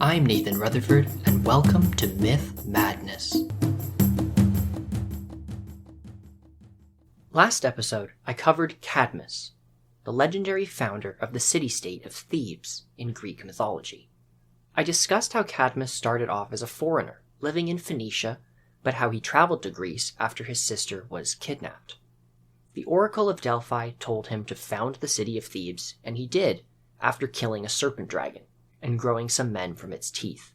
I'm Nathan Rutherford, and welcome to Myth Madness. Last episode, I covered Cadmus, the legendary founder of the city-state of Thebes in Greek mythology. I discussed how Cadmus started off as a foreigner, living in Phoenicia, but how he traveled to Greece after his sister was kidnapped. The Oracle of Delphi told him to found the city of Thebes, and he did, after killing a serpent dragon and growing some men from its teeth.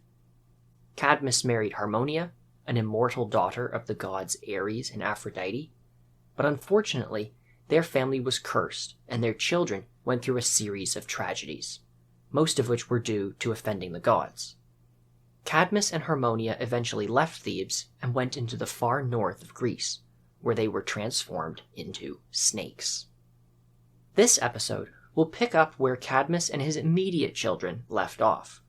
Cadmus married Harmonia, an immortal daughter of the gods Ares and Aphrodite, but unfortunately, their family was cursed, and their children went through a series of tragedies, most of which were due to offending the gods. Cadmus and Harmonia eventually left Thebes and went into the far north of Greece, where they were transformed into snakes. This episode will pick up where Cadmus and his immediate children left off.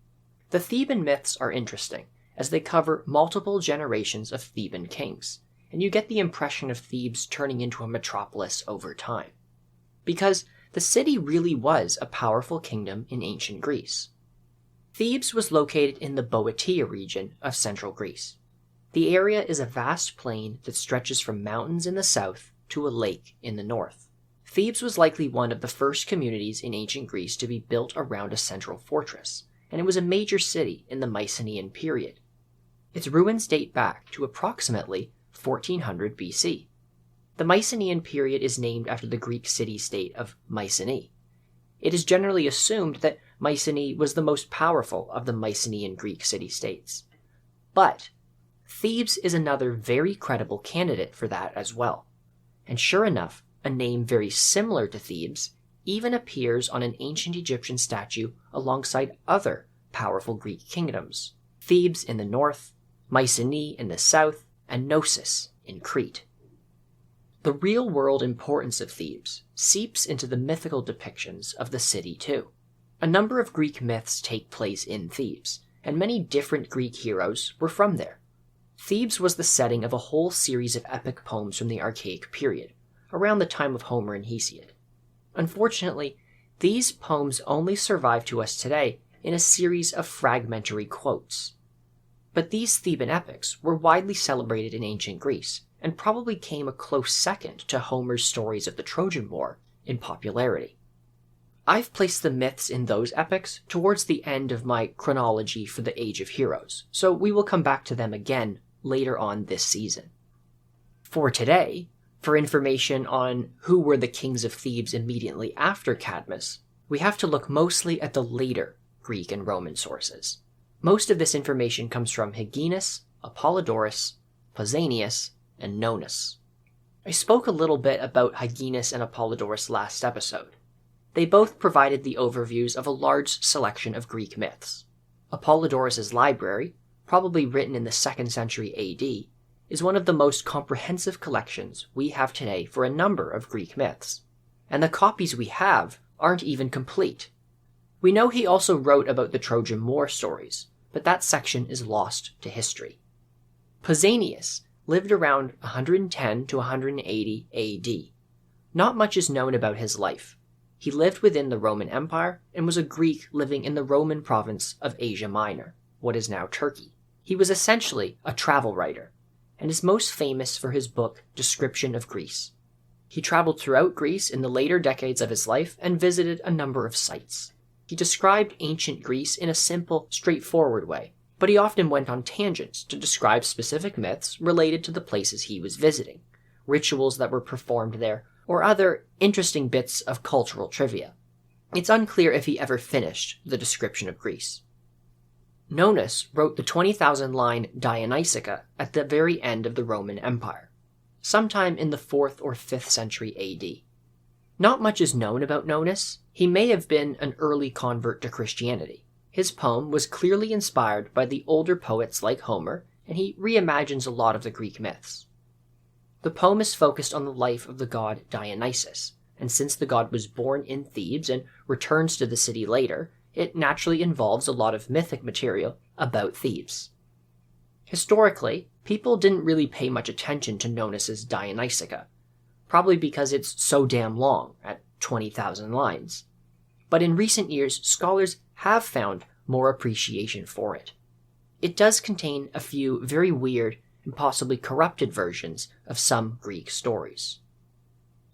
The Theban myths are interesting, as they cover multiple generations of Theban kings, and you get the impression of Thebes turning into a metropolis over time. Because the city really was a powerful kingdom in ancient Greece. Thebes was located in the Boeotia region of central Greece. The area is a vast plain that stretches from mountains in the south to a lake in the north. Thebes was likely one of the first communities in ancient Greece to be built around a central fortress, and it was a major city in the Mycenaean period. Its ruins date back to approximately 1400 BC. The Mycenaean period is named after the Greek city-state of Mycenae. It is generally assumed that Mycenae was the most powerful of the Mycenaean Greek city-states. But Thebes is another very credible candidate for that as well. And sure enough, a name very similar to Thebes even appears on an ancient Egyptian statue alongside other powerful Greek kingdoms: Thebes in the north, Mycenae in the south, and Knossos in Crete. The real-world importance of Thebes seeps into the mythical depictions of the city too. A number of Greek myths take place in Thebes, and many different Greek heroes were from there. Thebes was the setting of a whole series of epic poems from the Archaic period, around the time of Homer and Hesiod. Unfortunately, these poems only survive to us today in a series of fragmentary quotes. But these Theban epics were widely celebrated in ancient Greece, and probably came a close second to Homer's stories of the Trojan War in popularity. I've placed the myths in those epics towards the end of my chronology for the Age of Heroes, so we will come back to them again later on this season. For today, for information on who were the kings of Thebes immediately after Cadmus, we have to look mostly at the later Greek and Roman sources. Most of this information comes from Hyginus, Apollodorus, Pausanias, and Nonus. I spoke a little bit about Hyginus and Apollodorus last episode. They both provided the overviews of a large selection of Greek myths. Apollodorus's library, probably written in the 2nd century AD, is one of the most comprehensive collections we have today for a number of Greek myths, and the copies we have aren't even complete. We know he also wrote about the Trojan War stories, but that section is lost to history. Pausanias lived around 110 to 180 AD. Not much is known about his life. He lived within the Roman Empire and was a Greek living in the Roman province of Asia Minor, what is now Turkey. He was essentially a travel writer, and is most famous for his book Description of Greece. He traveled throughout Greece in the later decades of his life and visited a number of sites. He described ancient Greece in a simple, straightforward way, but he often went on tangents to describe specific myths related to the places he was visiting, rituals that were performed there, or other interesting bits of cultural trivia. It's unclear if he ever finished the description of Greece. Nonus wrote the 20,000-line Dionysica at the very end of the Roman Empire, sometime in the 4th or 5th century AD. Not much is known about Nonus. He may have been an early convert to Christianity. His poem was clearly inspired by the older poets like Homer, and he reimagines a lot of the Greek myths. The poem is focused on the life of the god Dionysus, and since the god was born in Thebes and returns to the city later, it naturally involves a lot of mythic material about Thebes. Historically, people didn't really pay much attention to Nonus's Dionysica, probably because it's so damn long, at 20,000 lines. But in recent years, scholars have found more appreciation for it. It does contain a few very weird and possibly corrupted versions of some Greek stories.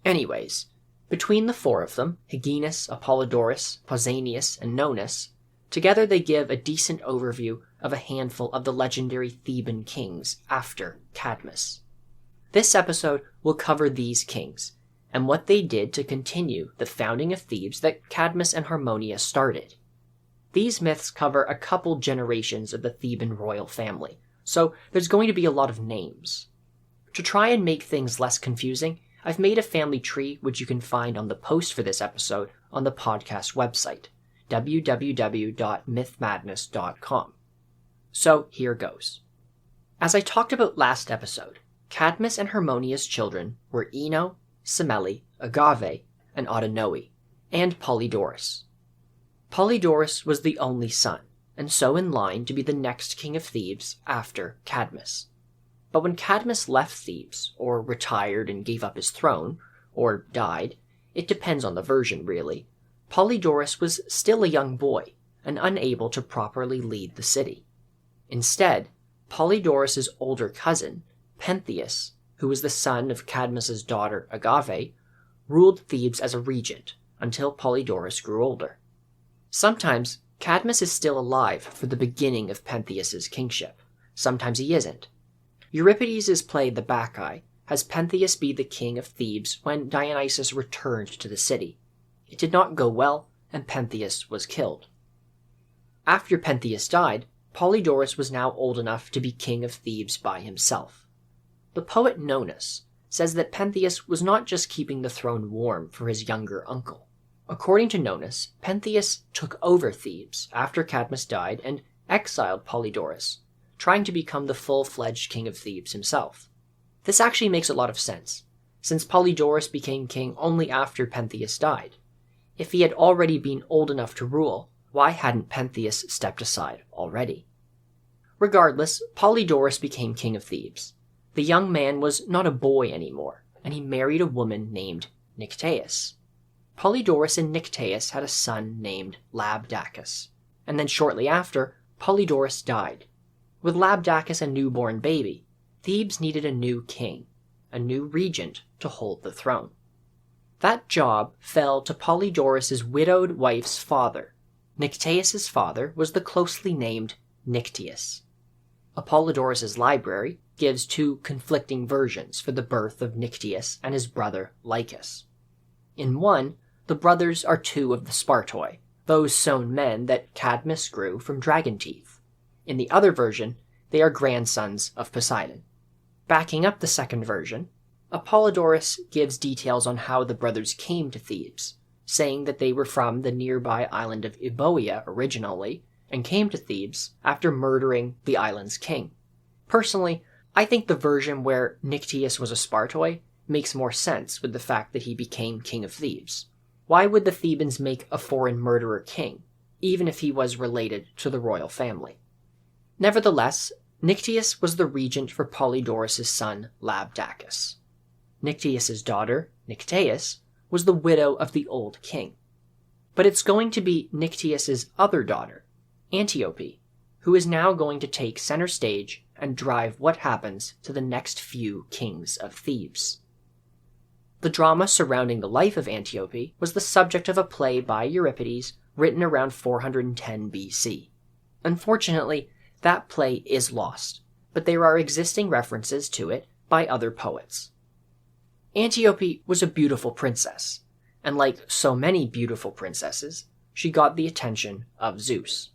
Anyways, between the four of them, Hyginus, Apollodorus, Pausanias, and Nonus, together they give a decent overview of a handful of the legendary Theban kings after Cadmus. This episode will cover these kings, and what they did to continue the founding of Thebes that Cadmus and Harmonia started. These myths cover a couple generations of the Theban royal family, so there's going to be a lot of names. To try and make things less confusing, I've made a family tree which you can find on the post for this episode on the podcast website, www.mythmadness.com. So here goes. As I talked about last episode, Cadmus and Harmonia's children were Ino, Semele, Agave, and Autonoe, and Polydorus. Polydorus was the only son, and so in line to be the next king of Thebes after Cadmus. But when Cadmus left Thebes, or retired and gave up his throne, or died, it depends on the version really, Polydorus was still a young boy, and unable to properly lead the city. Instead, Polydorus's older cousin, Pentheus, who was the son of Cadmus's daughter Agave, ruled Thebes as a regent until Polydorus grew older. Sometimes Cadmus is still alive for the beginning of Pentheus's kingship. Sometimes he isn't. Euripides' play The Bacchae has Pentheus be the king of Thebes when Dionysus returned to the city. It did not go well, and Pentheus was killed. After Pentheus died, Polydorus was now old enough to be king of Thebes by himself. The poet Nonus says that Pentheus was not just keeping the throne warm for his younger uncle. According to Nonus, Pentheus took over Thebes after Cadmus died and exiled Polydorus, trying to become the full-fledged king of Thebes himself. This actually makes a lot of sense, since Polydorus became king only after Pentheus died. If he had already been old enough to rule, why hadn't Pentheus stepped aside already? Regardless, Polydorus became king of Thebes. The young man was not a boy anymore, and he married a woman named Nycteus. Polydorus and Nycteus had a son named Labdacus, and then shortly after, Polydorus died. With Labdacus a newborn baby, Thebes needed a new king, a new regent to hold the throne. That job fell to Polydorus's widowed wife's father. Nycteus's father was the closely named Nycteus. Apollodorus's library gives two conflicting versions for the birth of Nycteus and his brother Lycus. In one, the brothers are two of the Spartoi, those sown men that Cadmus grew from dragon teeth. In the other version, they are grandsons of Poseidon. Backing up the second version, Apollodorus gives details on how the brothers came to Thebes, saying that they were from the nearby island of Euboea originally, and came to Thebes after murdering the island's king. Personally, I think the version where Nycteus was a Spartoi makes more sense with the fact that he became king of Thebes. Why would the Thebans make a foreign murderer king, even if he was related to the royal family? Nevertheless, Nycteus was the regent for Polydorus's son Labdacus. Nycteus's daughter, Nycteus, was the widow of the old king. But it's going to be Nycteus's other daughter, Antiope, who is now going to take center stage and drive what happens to the next few kings of Thebes. The drama surrounding the life of Antiope was the subject of a play by Euripides written around 410 BC. Unfortunately, that play is lost, but there are existing references to it by other poets. Antiope was a beautiful princess, and like so many beautiful princesses, she got the attention of Zeus.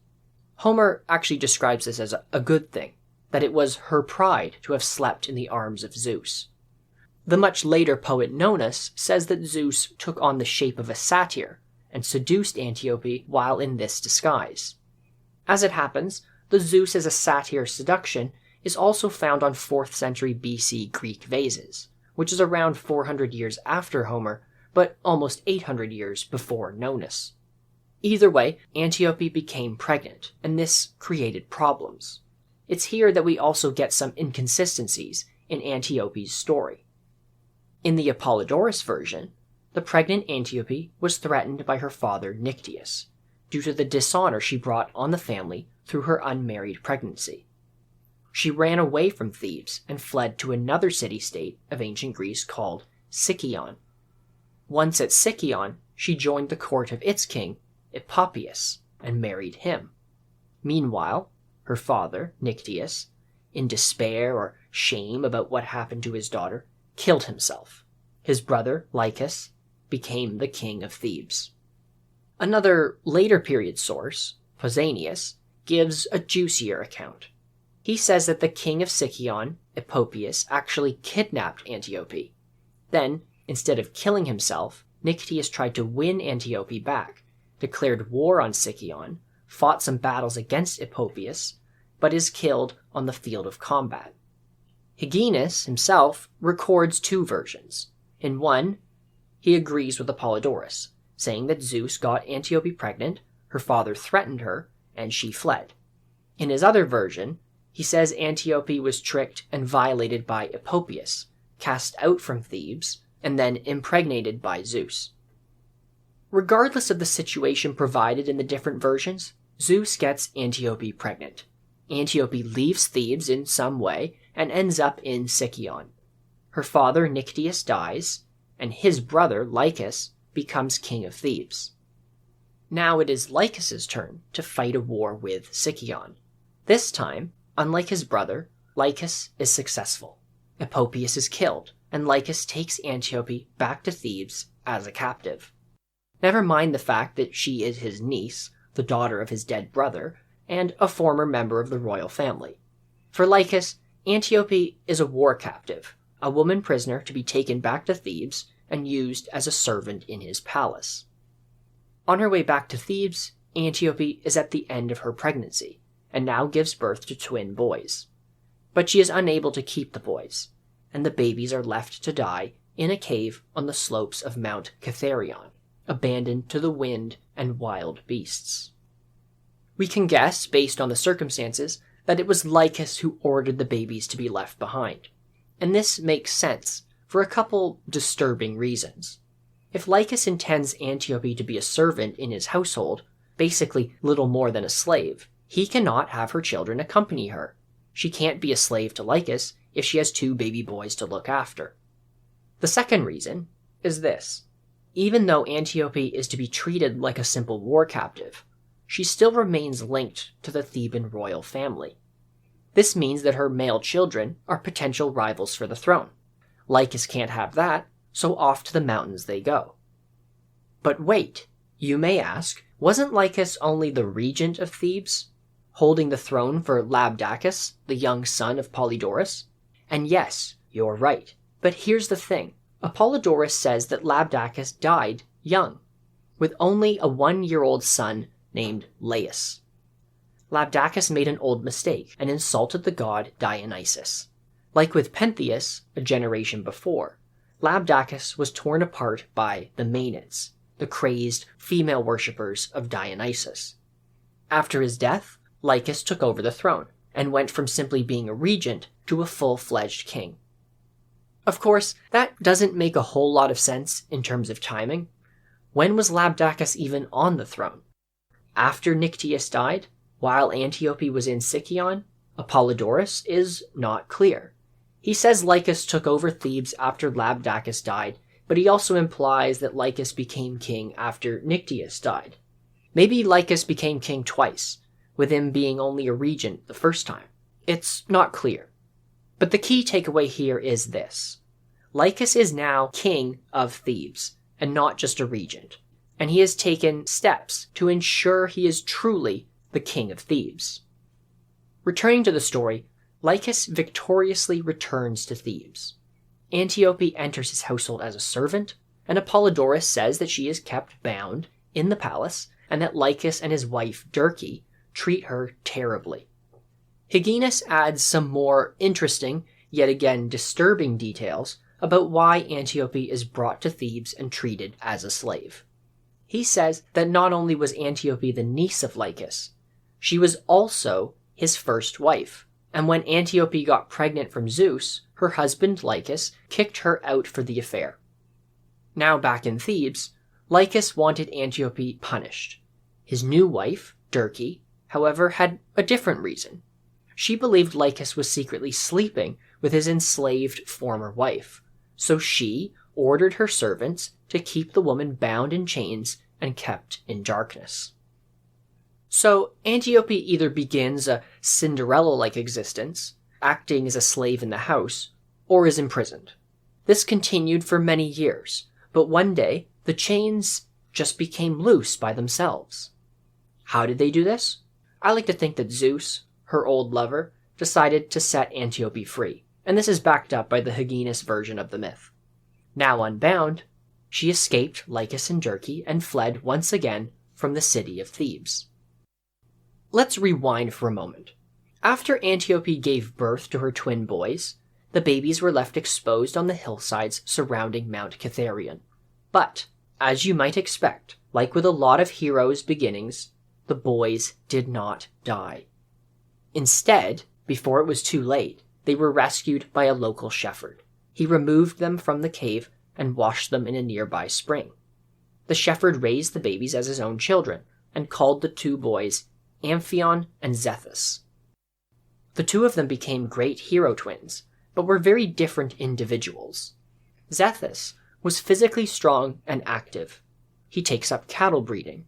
Homer actually describes this as a good thing, that it was her pride to have slept in the arms of Zeus. The much later poet Nonus says that Zeus took on the shape of a satyr and seduced Antiope while in this disguise. As it happens, the Zeus as a satyr seduction is also found on 4th century BC Greek vases, which is around 400 years after Homer, but almost 800 years before Nonus. Either way, Antiope became pregnant, and this created problems. It's here that we also get some inconsistencies in Antiope's story. In the Apollodorus version, the pregnant Antiope was threatened by her father Nycteus, due to the dishonor she brought on the family through her unmarried pregnancy. She ran away from Thebes and fled to another city-state of ancient Greece called Sicyon. Once at Sicyon, she joined the court of its king, Epoppius, and married him. Meanwhile, her father, Nyctius, in despair or shame about what happened to his daughter, killed himself. His brother, Lycus, became the king of Thebes. Another later period source, Pausanias, gives a juicier account. He says that the king of Sicyon, Epoppius, actually kidnapped Antiope. Then, instead of killing himself, Nyctius tried to win Antiope back, declared war on Sicyon, fought some battles against Epoppius, but is killed on the field of combat. Hyginus himself records two versions. In one, he agrees with Apollodorus, saying that Zeus got Antiope pregnant, her father threatened her, and she fled. In his other version, he says Antiope was tricked and violated by Epoppius, cast out from Thebes, and then impregnated by Zeus. Regardless of the situation provided in the different versions, Zeus gets Antiope pregnant. Antiope leaves Thebes in some way and ends up in Sicyon. Her father Nyctius dies, and his brother Lycus becomes king of Thebes. Now it is Lycus's turn to fight a war with Sicyon. This time, unlike his brother, Lycus is successful. Epoppius is killed, and Lycus takes Antiope back to Thebes as a captive. Never mind the fact that she is his niece, the daughter of his dead brother, and a former member of the royal family. For Lycus, Antiope is a war captive, a woman prisoner to be taken back to Thebes and used as a servant in his palace. On her way back to Thebes, Antiope is at the end of her pregnancy, and now gives birth to twin boys. But she is unable to keep the boys, and the babies are left to die in a cave on the slopes of Mount Catharion, abandoned to the wind and wild beasts. We can guess, based on the circumstances, that it was Lycus who ordered the babies to be left behind. And this makes sense, for a couple disturbing reasons. If Lycus intends Antiope to be a servant in his household, basically little more than a slave, he cannot have her children accompany her. She can't be a slave to Lycus if she has two baby boys to look after. The second reason is this. Even though Antiope is to be treated like a simple war captive, she still remains linked to the Theban royal family. This means that her male children are potential rivals for the throne. Lycus can't have that, so off to the mountains they go. But wait, you may ask, wasn't Lycus only the regent of Thebes, holding the throne for Labdacus, the young son of Polydorus? And yes, you're right. But here's the thing. Apollodorus says that Labdacus died young, with only a 1-year-old son named Laius. Labdacus made an old mistake and insulted the god Dionysus. Like with Pentheus, a generation before, Labdacus was torn apart by the Maenads, the crazed female worshippers of Dionysus. After his death, Lycus took over the throne, and went from simply being a regent to a full-fledged king. Of course, that doesn't make a whole lot of sense in terms of timing. When was Labdacus even on the throne? After Nyctius died, while Antiope was in Sicyon? Apollodorus is not clear. He says Lycus took over Thebes after Labdacus died, but he also implies that Lycus became king after Nyctius died. Maybe Lycus became king twice, with him being only a regent the first time. It's not clear. But the key takeaway here is this. Lycus is now king of Thebes, and not just a regent, and he has taken steps to ensure he is truly the king of Thebes. Returning to the story, Lycus victoriously returns to Thebes. Antiope enters his household as a servant, and Apollodorus says that she is kept bound in the palace, and that Lycus and his wife Dirce treat her terribly. Hyginus adds some more interesting, yet again disturbing details about why Antiope is brought to Thebes and treated as a slave. He says that not only was Antiope the niece of Lycus, she was also his first wife, and when Antiope got pregnant from Zeus, her husband Lycus kicked her out for the affair. Now back in Thebes, Lycus wanted Antiope punished. His new wife, Dirce, however, had a different reason. She believed Lycus was secretly sleeping with his enslaved former wife, so she ordered her servants to keep the woman bound in chains and kept in darkness. So Antiope either begins a Cinderella-like existence, acting as a slave in the house, or is imprisoned. This continued for many years, but one day the chains just became loose by themselves. How did they do this? I like to think that Zeus, her old lover, decided to set Antiope free, and this is backed up by the Hyginus version of the myth. Now unbound, she escaped Lycus and Dirce and fled once again from the city of Thebes. Let's rewind for a moment. After Antiope gave birth to her twin boys, the babies were left exposed on the hillsides surrounding Mount Cytherion. But, as you might expect, like with a lot of heroes' beginnings, the boys did not die. Instead, before it was too late, they were rescued by a local shepherd. He removed them from the cave and washed them in a nearby spring. The shepherd raised the babies as his own children and called the two boys Amphion and Zethus. The two of them became great hero twins, but were very different individuals. Zethus was physically strong and active. He takes up cattle breeding.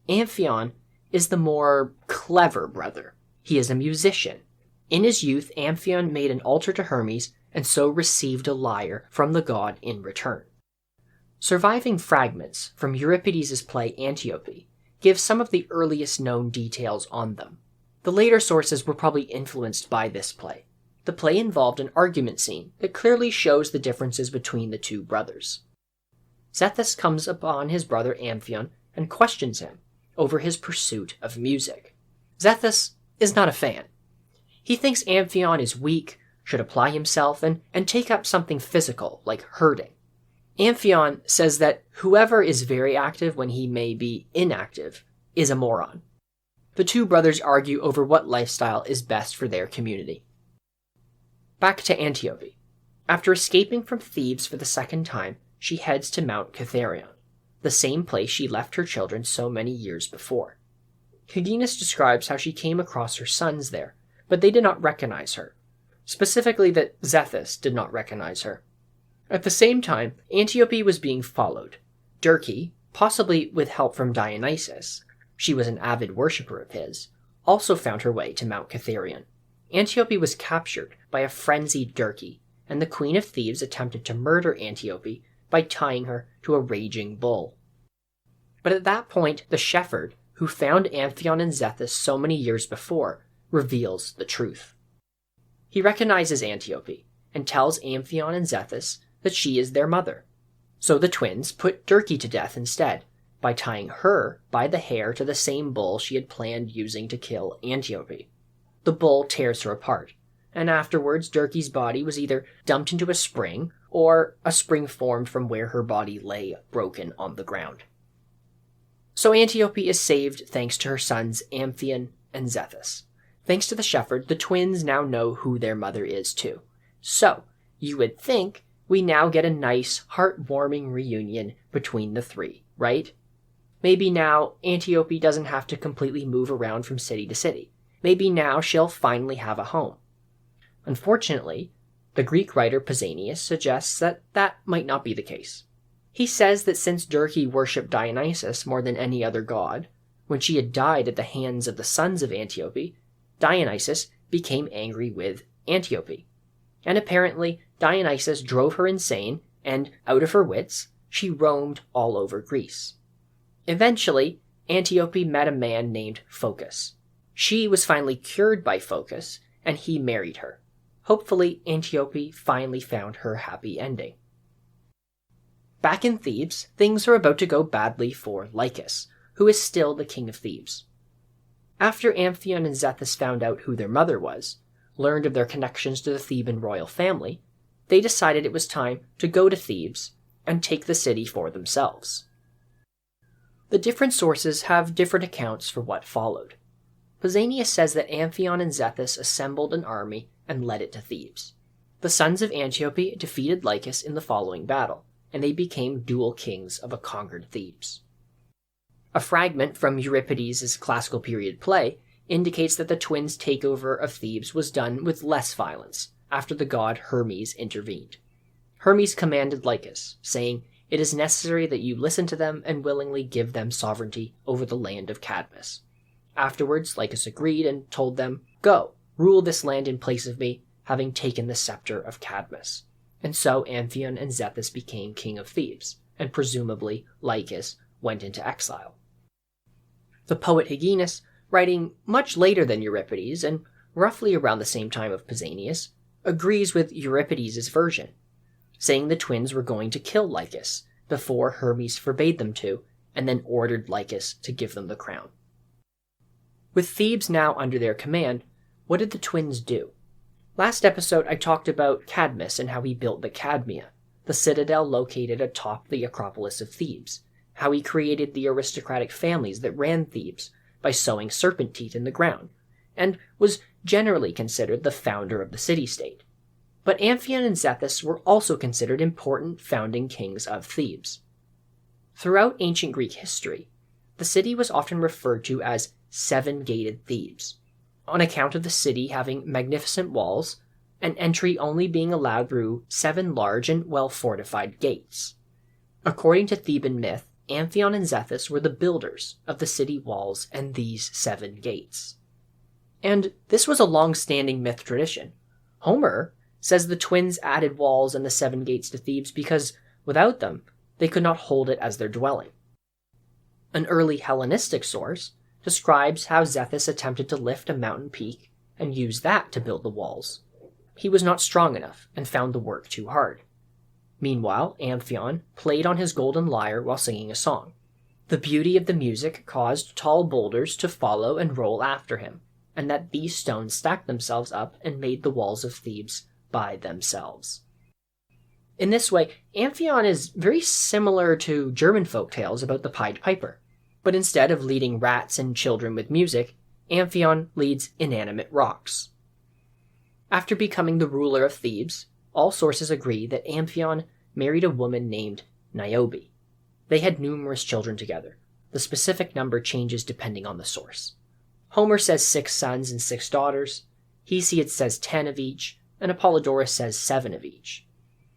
Amphion is the more clever brother. He is a musician. In his youth, Amphion made an altar to Hermes and so received a lyre from the god in return. Surviving fragments from Euripides' play Antiope give some of the earliest known details on them. The later sources were probably influenced by this play. The play involved an argument scene that clearly shows the differences between the two brothers. Zethus comes upon his brother Amphion and questions him over his pursuit of music. Zethus is not a fan. He thinks Amphion is weak, should apply himself, and take up something physical, like herding. Amphion says that whoever is very active when he may be inactive is a moron. The two brothers argue over what lifestyle is best for their community. Back to Antiope. After escaping from Thebes for the second time, she heads to Mount Cytherion, the same place she left her children so many years before. Hyginus describes how she came across her sons there, but they did not recognize her. Specifically that Zethus did not recognize her. At the same time, Antiope was being followed. Dirce, possibly with help from Dionysus, she was an avid worshipper of his, also found her way to Mount Cytherion. Antiope was captured by a frenzied Dirce, and the queen of Thebes attempted to murder Antiope by tying her to a raging bull. But at that point, the shepherd, who found Amphion and Zethus so many years before, reveals the truth. He recognizes Antiope and tells Amphion and Zethus that she is their mother. So the twins put Dirce to death instead, by tying her by the hair to the same bull she had planned using to kill Antiope. The bull tears her apart, and afterwards Dirce's body was either dumped into a spring, or a spring formed from where her body lay broken on the ground. So Antiope is saved thanks to her sons Amphion and Zethus. Thanks to the shepherd, the twins now know who their mother is too. So, you would think we now get a nice, heartwarming reunion between the three, right? Maybe now Antiope doesn't have to completely move around from city to city. Maybe now she'll finally have a home. Unfortunately, the Greek writer Pausanias suggests that that might not be the case. He says that since Dirce worshipped Dionysus more than any other god, when she had died at the hands of the sons of Antiope, Dionysus became angry with Antiope. And apparently, Dionysus drove her insane, and, out of her wits, she roamed all over Greece. Eventually, Antiope met a man named Phocas. She was finally cured by Phocas, and he married her. Hopefully, Antiope finally found her happy ending. Back in Thebes, things are about to go badly for Lycus, who is still the king of Thebes. After Amphion and Zethus found out who their mother was, learned of their connections to the Theban royal family, they decided it was time to go to Thebes and take the city for themselves. The different sources have different accounts for what followed. Pausanias says that Amphion and Zethus assembled an army and led it to Thebes. The sons of Antiope defeated Lycus in the following battle, and they became dual kings of a conquered Thebes. A fragment from Euripides' classical period play indicates that the twins' takeover of Thebes was done with less violence after the god Hermes intervened. Hermes commanded Lycus, saying, "It is necessary that you listen to them and willingly give them sovereignty over the land of Cadmus." Afterwards, Lycus agreed and told them, "Go, rule this land in place of me, having taken the scepter of Cadmus." And so Amphion and Zethus became king of Thebes, and presumably Lycus went into exile. The poet Hyginus, writing much later than Euripides and roughly around the same time of Pausanias, agrees with Euripides' version, saying the twins were going to kill Lycus before Hermes forbade them to, and then ordered Lycus to give them the crown. With Thebes now under their command, what did the twins do? Last episode I talked about Cadmus and how he built the Cadmea, the citadel located atop the Acropolis of Thebes, how he created the aristocratic families that ran Thebes by sowing serpent teeth in the ground, and was generally considered the founder of the city-state. But Amphion and Zethus were also considered important founding kings of Thebes. Throughout ancient Greek history, the city was often referred to as seven-gated Thebes, on account of the city having magnificent walls, and entry only being allowed through 7 large and well-fortified gates. According to Theban myth, Amphion and Zethus were the builders of the city walls and these 7 gates. And this was a long-standing myth tradition. Homer says the twins added walls and the 7 gates to Thebes because, without them, they could not hold it as their dwelling. An early Hellenistic source describes how Zethus attempted to lift a mountain peak and use that to build the walls. He was not strong enough and found the work too hard. Meanwhile, Amphion played on his golden lyre while singing a song. The beauty of the music caused tall boulders to follow and roll after him, and that these stones stacked themselves up and made the walls of Thebes by themselves. In this way, Amphion is very similar to German folk tales about the Pied Piper, but instead of leading rats and children with music, Amphion leads inanimate rocks. After becoming the ruler of Thebes, all sources agree that Amphion married a woman named Niobe. They had numerous children together. The specific number changes depending on the source. Homer says 6 sons and 6 daughters, Hesiod says 10 of each, and Apollodorus says 7 of each.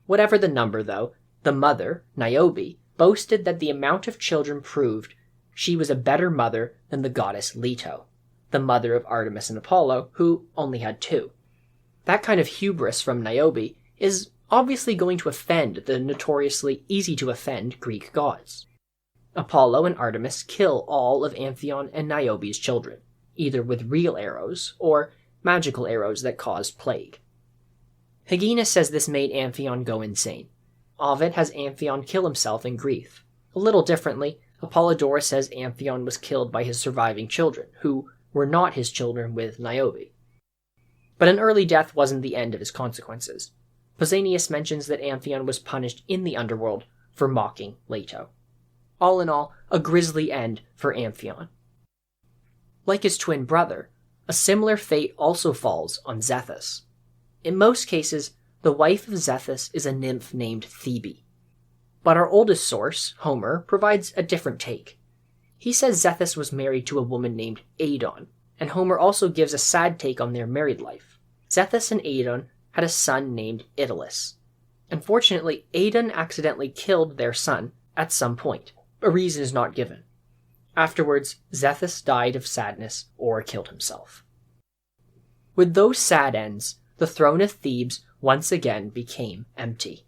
Whatever the number, though, the mother, Niobe, boasted that the amount of children proved she was a better mother than the goddess Leto, the mother of Artemis and Apollo, who only had 2. That kind of hubris from Niobe is obviously going to offend the notoriously easy-to-offend Greek gods. Apollo and Artemis kill all of Amphion and Niobe's children, either with real arrows or magical arrows that caused plague. Hyginus says this made Amphion go insane. Ovid has Amphion kill himself in grief. A little differently, Apollodorus says Amphion was killed by his surviving children, who were not his children with Niobe. But an early death wasn't the end of his consequences. Pausanias mentions that Amphion was punished in the underworld for mocking Leto. All in all, a grisly end for Amphion. Like his twin brother, a similar fate also falls on Zethus. In most cases, the wife of Zethus is a nymph named Thebe. But our oldest source, Homer, provides a different take. He says Zethus was married to a woman named Adon, and Homer also gives a sad take on their married life. Zethus and Adon had a son named Italus. Unfortunately, Adon accidentally killed their son at some point. A reason is not given. Afterwards, Zethus died of sadness or killed himself. With those sad ends, the throne of Thebes once again became empty.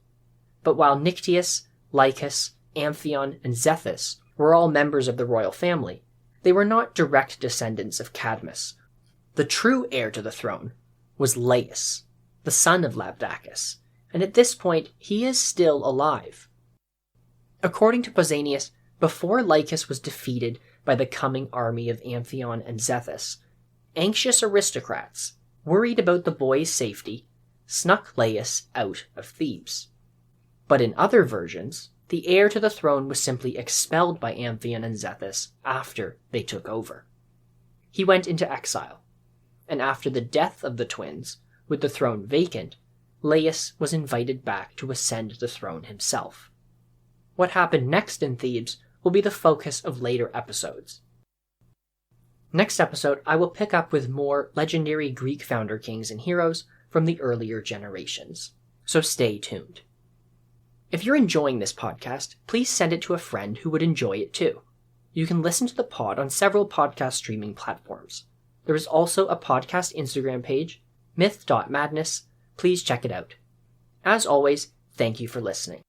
But while Nyctius, Lycus, Amphion, and Zethus were all members of the royal family, they were not direct descendants of Cadmus. The true heir to the throne was Laius, the son of Labdacus, and at this point he is still alive. According to Pausanias, before Lycus was defeated by the coming army of Amphion and Zethus, anxious aristocrats, worried about the boy's safety, snuck Laius out of Thebes. But in other versions, the heir to the throne was simply expelled by Amphion and Zethus after they took over. He went into exile, and after the death of the twins, with the throne vacant, Laius was invited back to ascend the throne himself. What happened next in Thebes will be the focus of later episodes. Next episode, I will pick up with more legendary Greek founder kings and heroes from the earlier generations. So stay tuned. If you're enjoying this podcast, please send it to a friend who would enjoy it too. You can listen to the pod on several podcast streaming platforms. There is also a podcast Instagram page, myth.madness. Please check it out. As always, thank you for listening.